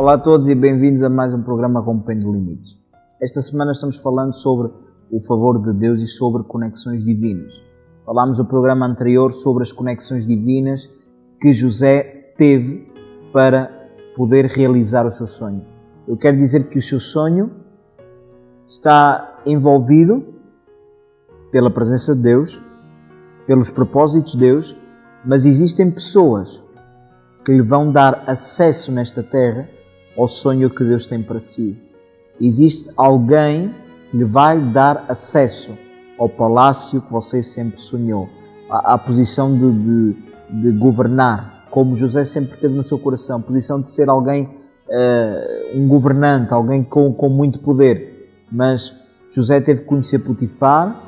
Olá a todos e bem-vindos a mais um programa Rompendo Limites. Esta semana estamos falando sobre o favor de Deus e sobre conexões divinas. Falámos no programa anterior sobre as conexões divinas que José teve para poder realizar o seu sonho. Eu quero dizer que o seu sonho está envolvido pela presença de Deus, pelos propósitos de Deus, mas existem pessoas que lhe vão dar acesso nesta terra ao sonho que Deus tem para si. Existe alguém que lhe vai dar acesso ao palácio que você sempre sonhou, à posição de governar, como José sempre teve no seu coração, a posição de ser alguém, um governante, alguém com muito poder. Mas José teve que conhecer Potifar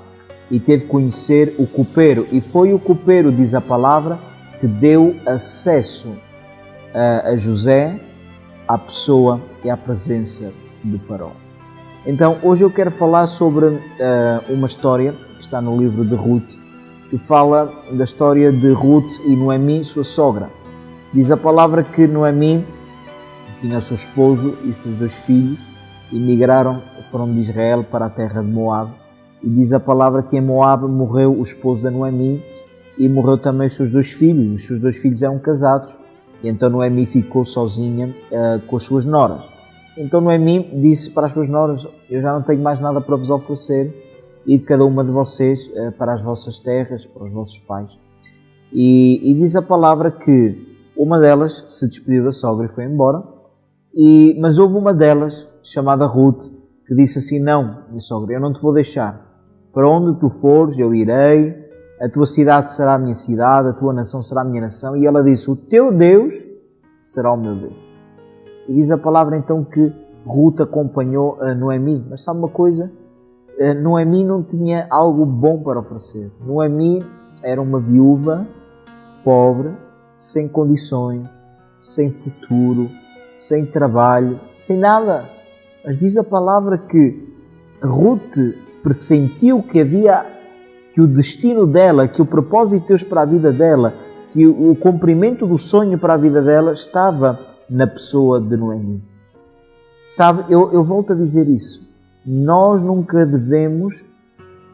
e teve que conhecer o copeiro, e foi o copeiro, diz a palavra, que deu acesso a José à pessoa e à presença de Faraó. Então, hoje eu quero falar sobre uma história que está no livro de Ruth, que fala da história de Ruth e Noemi, sua sogra. Diz a palavra que Noemi tinha o seu esposo e os seus 2 filhos e migraram, foram de Israel para a terra de Moab. E diz a palavra que em Moab morreu o esposo da Noemi e morreu também os seus 2 filhos. Os seus 2 filhos eram casados. E então Noemi ficou sozinha com as suas noras. Então Noemi disse para as suas noras: eu já não tenho mais nada para vos oferecer, e de cada uma de vocês para as vossas terras, para os vossos pais. E diz a palavra que uma delas se despediu da sogra e foi embora, mas houve uma delas, chamada Ruth, que disse assim: não, minha sogra, eu não te vou deixar. Para onde tu fores, eu irei, a tua cidade será a minha cidade, a tua nação será a minha nação. E ela disse: o teu Deus será o meu Deus. E diz a palavra então que Ruth acompanhou a Noemi. Mas sabe uma coisa? Noemi não tinha algo bom para oferecer. Noemi era uma viúva, pobre, sem condições, sem futuro, sem trabalho, sem nada. Mas diz a palavra que Ruth pressentiu que o destino dela, que o propósito de Deus para a vida dela, que o cumprimento do sonho para a vida dela estava na pessoa de Noemi. Sabe, eu volto a dizer isso. Nós nunca devemos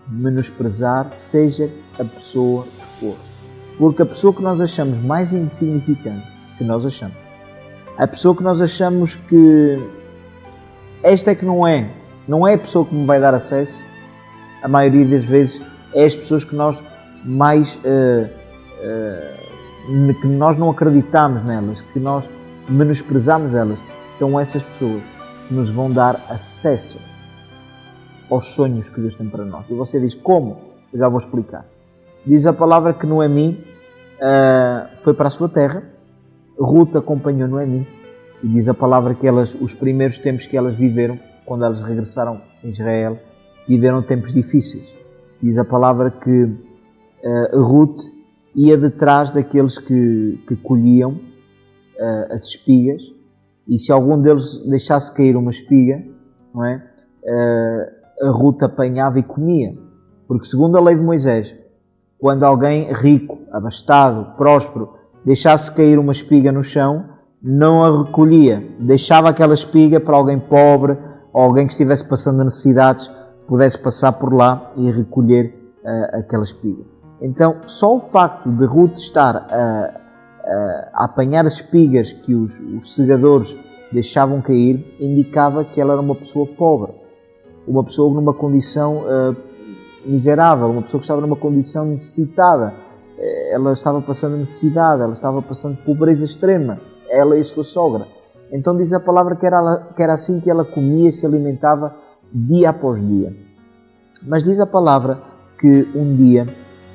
menosprezar, seja a pessoa que for. Porque a pessoa que nós achamos mais insignificante, que nós achamos, a pessoa que nós achamos que esta é que não é a pessoa que me vai dar acesso, a maioria das vezes é as pessoas que nós mais que nós não acreditamos nelas, que nós menosprezamos elas, são essas pessoas que nos vão dar acesso aos sonhos que Deus tem para nós. E você diz: como? Eu já vou explicar. Diz a palavra que Noemi foi para a sua terra, Ruth acompanhou Noemi, e diz a palavra que os primeiros tempos que elas viveram, quando elas regressaram a Israel, viveram tempos difíceis. Diz a palavra que Ruth ia detrás daqueles que colhiam as espigas, e se algum deles deixasse cair uma espiga, não é? A Ruth apanhava e comia. Porque segundo a lei de Moisés, quando alguém rico, abastado, próspero, deixasse cair uma espiga no chão, não a recolhia. Deixava aquela espiga para alguém pobre, ou alguém que estivesse passando necessidades, pudesse passar por lá e recolher aquela espiga. Então, só o facto de Ruth estar a apanhar as espigas que os segadores deixavam cair, indicava que ela era uma pessoa pobre, uma pessoa numa condição miserável, uma pessoa que estava numa condição necessitada. Ela estava passando necessidade, ela estava passando pobreza extrema, ela e a sua sogra. Então diz a palavra que era assim que ela comia e se alimentava dia após dia. Mas diz a palavra que um dia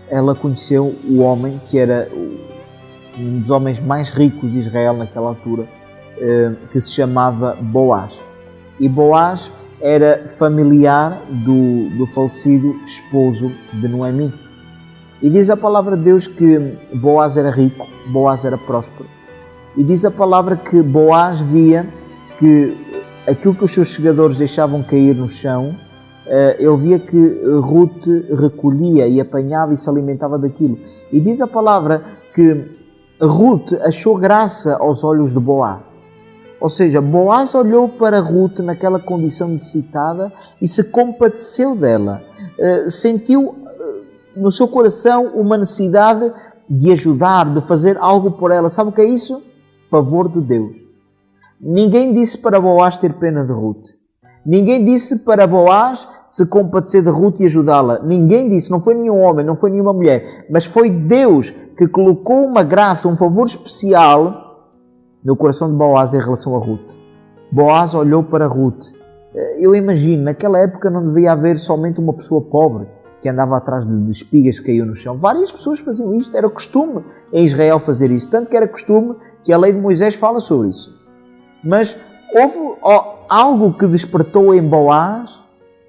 ela conheceu o homem que era um dos homens mais ricos de Israel naquela altura, que se chamava Boaz. E Boaz era familiar do falecido esposo de Noemi. E diz a palavra de Deus que Boaz era rico, Boaz era próspero. E diz a palavra que Boaz via que aquilo que os seus segadores deixavam cair no chão, ele via que Ruth recolhia e apanhava e se alimentava daquilo. E diz a palavra que Ruth achou graça aos olhos de Boaz. Ou seja, Boaz olhou para Ruth naquela condição necessitada e se compadeceu dela. Sentiu no seu coração uma necessidade de ajudar, de fazer algo por ela. Sabe o que é isso? Favor de Deus. Ninguém disse para Boaz ter pena de Ruth. Ninguém disse para Boaz se compadecer de Ruth e ajudá-la. Ninguém disse, não foi nenhum homem, não foi nenhuma mulher. Mas foi Deus que colocou uma graça, um favor especial no coração de Boaz em relação a Ruth. Boaz olhou para Ruth. Eu imagino, naquela época não devia haver somente uma pessoa pobre que andava atrás de espigas que caíam no chão. Várias pessoas faziam isto. Era costume em Israel fazer isso. Tanto que era costume que a lei de Moisés fala sobre isso. Mas houve algo que despertou em Boaz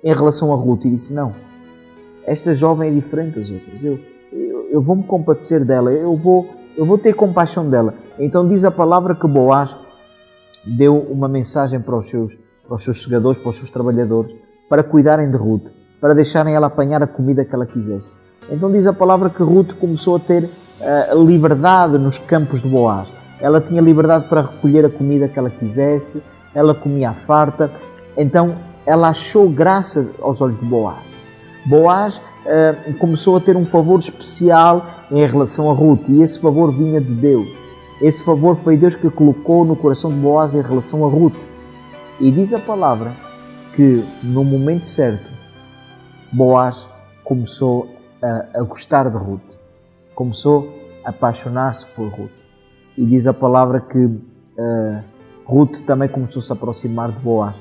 em relação a Ruth e disse, não, esta jovem é diferente das outras. Eu vou me compadecer dela. Eu vou ter compaixão dela. Então diz a palavra que Boaz deu uma mensagem para os seus segadores, para os seus trabalhadores, para cuidarem de Ruth, para deixarem ela apanhar a comida que ela quisesse. Então diz a palavra que Ruth começou a ter liberdade nos campos de Boaz. Ela tinha liberdade para recolher a comida que ela quisesse, ela comia à farta. Então ela achou graça aos olhos de Boaz. Boaz começou a ter um favor especial em relação a Ruth, e esse favor vinha de Deus. Esse favor foi Deus que colocou no coração de Boaz em relação a Ruth. E diz a palavra que no momento certo Boaz começou a gostar de Ruth, começou a apaixonar-se por Ruth. E diz a palavra que Ruth também começou a se aproximar de Boaz.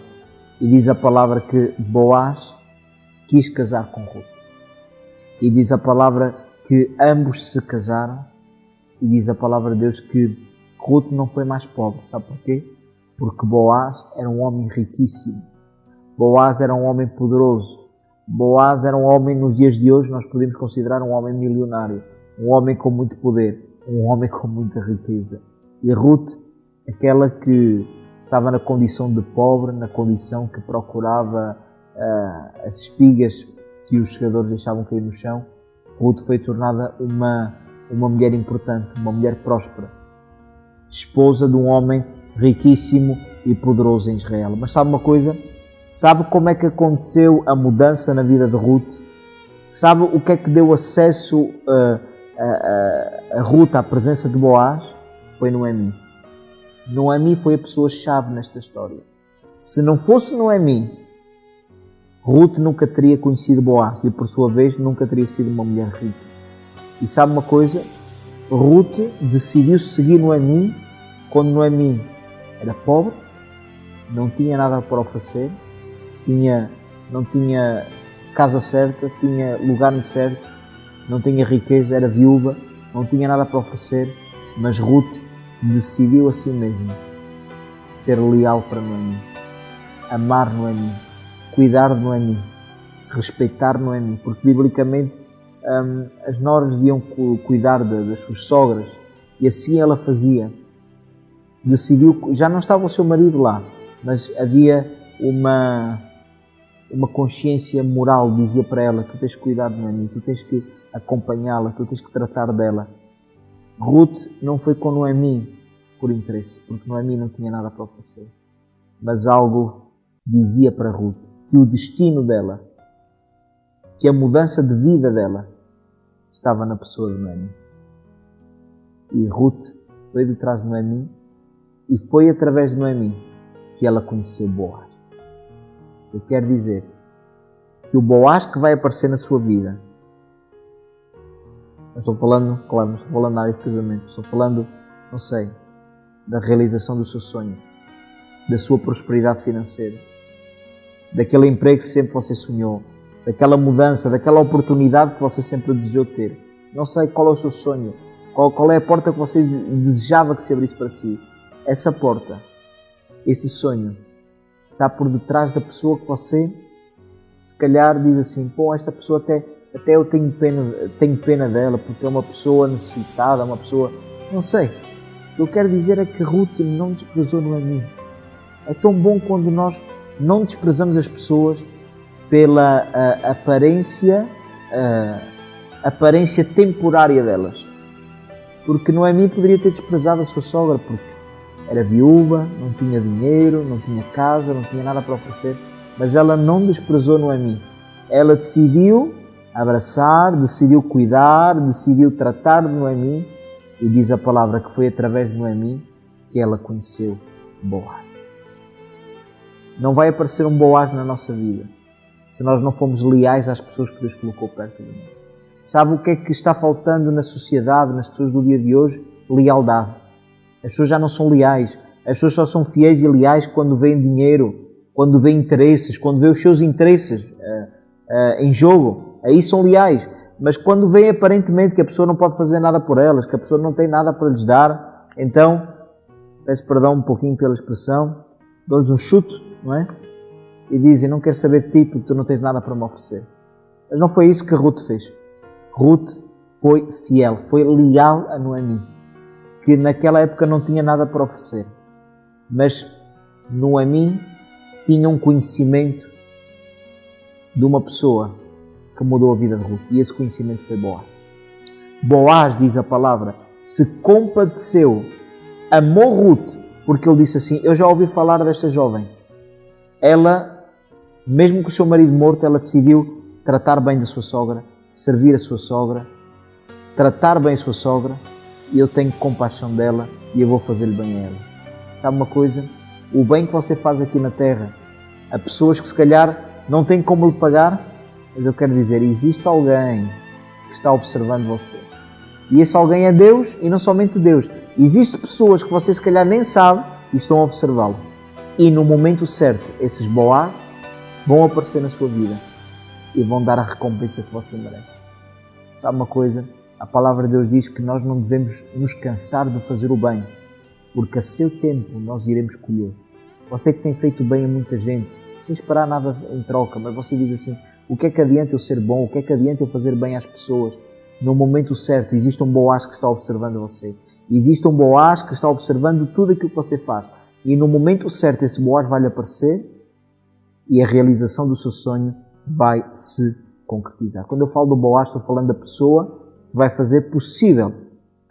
E diz a palavra que Boaz quis casar com Ruth. E diz a palavra que ambos se casaram. E diz a palavra de Deus que Ruth não foi mais pobre. Sabe porquê? Porque Boaz era um homem riquíssimo. Boaz era um homem poderoso. Boaz era um homem, nos dias de hoje, nós podemos considerar um homem milionário. Um homem com muito poder. Um homem com muita riqueza. E Ruth, aquela que estava na condição de pobre, na condição que procurava as espigas que os segadores deixavam cair no chão, Ruth foi tornada uma mulher importante, uma mulher próspera, esposa de um homem riquíssimo e poderoso em Israel. Mas sabe uma coisa? Sabe como é que aconteceu a mudança na vida de Ruth? Sabe o que é que deu acesso a Ruth à presença de Boaz? Foi Noemi. Noemi foi a pessoa-chave nesta história. Se não fosse Noemi, Ruth nunca teria conhecido Boaz e, por sua vez, nunca teria sido uma mulher rica. E sabe uma coisa? Ruth decidiu seguir Noemi quando Noemi era pobre, não tinha nada para oferecer, não tinha casa certa, tinha lugar certo, não tinha riqueza, era viúva, não tinha nada para oferecer, mas Ruth decidiu a si mesma ser leal para Noemi, amar Noemi, cuidar de Noemi, respeitar Noemi, porque biblicamente as noras deviam cuidar das suas sogras, e assim ela fazia. Decidiu, já não estava o seu marido lá, mas havia uma consciência moral, dizia para ela, tu tens que cuidar de Noemi, tu tens que acompanhá-la, tu tens que tratar dela. Ruth não foi com Noemi por interesse, porque Noemi não tinha nada para oferecer, mas algo dizia para Ruth que o destino dela, que a mudança de vida dela estava na pessoa de Noemi. E Ruth foi de trás de Noemi e foi através de Noemi que ela conheceu Boaz. Eu quero dizer que o Boaz que vai aparecer na sua vida, não estou falando, claro, não estou falando na área de casamento, estou falando, não sei, da realização do seu sonho, da sua prosperidade financeira, daquele emprego que sempre você sonhou, daquela mudança, daquela oportunidade que você sempre desejou ter. Não sei qual é o seu sonho, qual é a porta que você desejava que se abrisse para si. Essa porta, esse sonho, está por detrás da pessoa que você, se calhar, diz assim, pô, esta pessoa até eu tenho pena dela, porque é uma pessoa necessitada, uma pessoa... Não sei. O que eu quero dizer é que Ruth não desprezou Noemi. É tão bom quando nós não desprezamos as pessoas pela aparência temporária delas. Porque Noemi poderia ter desprezado a sua sogra, porque era viúva, não tinha dinheiro, não tinha casa, não tinha nada para oferecer, mas ela não desprezou Noemi. Ela decidiu abraçar, decidiu cuidar, decidiu tratar de Noemi, e diz a palavra que foi através de Noemi que ela conheceu Boaz. Não vai aparecer um Boaz na nossa vida se nós não formos leais às pessoas que Deus colocou perto de nós. Sabe o que é que está faltando na sociedade, nas pessoas do dia de hoje? Lealdade. As pessoas já não são leais. As pessoas só são fiéis e leais quando veem dinheiro, quando veem interesses, quando veem os seus interesses em jogo. Aí são leais. Mas quando veem aparentemente que a pessoa não pode fazer nada por elas, que a pessoa não tem nada para lhes dar, então, peço perdão um pouquinho pela expressão, dou-lhes um chute, não é? E dizem, não quero saber de ti porque tu não tens nada para me oferecer. Mas não foi isso que Ruth fez. Ruth foi fiel, foi leal a Noemi, que naquela época não tinha nada para oferecer. Mas Noemi tinha um conhecimento de uma pessoa que mudou a vida de Ruth. E esse conhecimento foi Boaz. Boaz, diz a palavra, se compadeceu, amou Ruth, porque ele disse assim, eu já ouvi falar desta jovem. Ela, mesmo com o seu marido morto, ela decidiu tratar bem da sua sogra, servir a sua sogra, tratar bem a sua sogra, e eu tenho compaixão dela e eu vou fazer-lhe bem a ela. Sabe uma coisa? O bem que você faz aqui na terra, a pessoas que se calhar não têm como lhe pagar, mas eu quero dizer, existe alguém que está observando você. E esse alguém é Deus, e não somente Deus. Existem pessoas que você se calhar nem sabe e estão a observá-lo. E no momento certo, esses Boaz vão aparecer na sua vida e vão dar a recompensa que você merece. Sabe uma coisa? A palavra de Deus diz que nós não devemos nos cansar de fazer o bem, porque a seu tempo nós iremos colher. Você que tem feito bem a muita gente, sem esperar nada em troca, mas você diz assim, o que é que adianta eu ser bom? O que é que adianta eu fazer bem às pessoas? No momento certo, existe um Boaz que está observando você. Existe um Boaz que está observando tudo aquilo que você faz. E no momento certo, esse Boaz vai lhe aparecer e a realização do seu sonho vai se concretizar. Quando eu falo do Boaz, estou falando da pessoa que vai fazer possível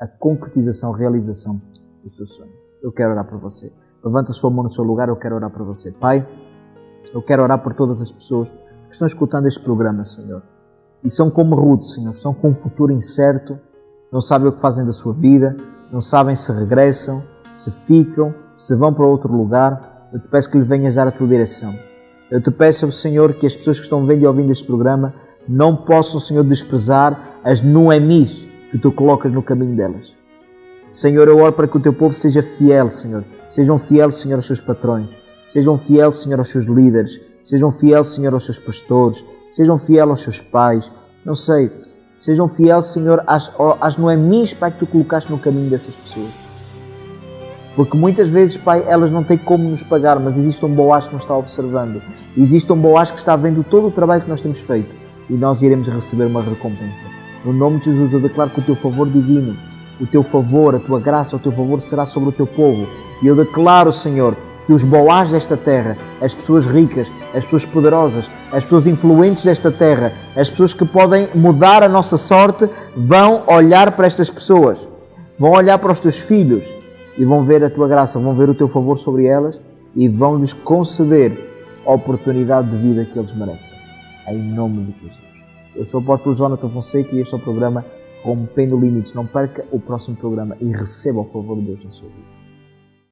a concretização, a realização do seu sonho. Eu quero orar por você. Levanta a sua mão no seu lugar, eu quero orar por você. Pai, eu quero orar por todas as pessoas que estão escutando este programa, Senhor. E são como Ruth, Senhor, estão com um futuro incerto, não sabem o que fazem da sua vida, não sabem se regressam, se ficam, se vão para outro lugar. Eu te peço que lhe venhas dar a tua direção. Eu te peço, Senhor, que as pessoas que estão vendo e ouvindo este programa não possam, Senhor, desprezar as Noemis que tu colocas no caminho delas. Senhor, eu oro para que o teu povo seja fiel, Senhor. Sejam fiéis, Senhor, aos seus patrões. Sejam fiéis, Senhor, aos seus líderes. Sejam fiéis, Senhor, aos seus pastores. Sejam fiéis aos seus pais. Não sei. Sejam fiéis, Senhor, às Noemis, Pai, que tu colocaste no caminho dessas pessoas. Porque muitas vezes, Pai, elas não têm como nos pagar, mas existe um Boaz que nos está observando. Existe um Boaz que está vendo todo o trabalho que nós temos feito. E nós iremos receber uma recompensa. No nome de Jesus, eu declaro que o teu favor divino, o teu favor, a tua graça, o teu favor será sobre o teu povo. E eu declaro, Senhor, que os Boaz desta terra, as pessoas ricas, as pessoas poderosas, as pessoas influentes desta terra, as pessoas que podem mudar a nossa sorte, vão olhar para estas pessoas, vão olhar para os teus filhos e vão ver a tua graça, vão ver o teu favor sobre elas e vão lhes conceder a oportunidade de vida que eles merecem. Em nome de Jesus. Eu sou o apóstolo Jonathan Fonseca e este é o programa Rompendo Limites. Não perca o próximo programa e receba o favor de Deus na sua vida.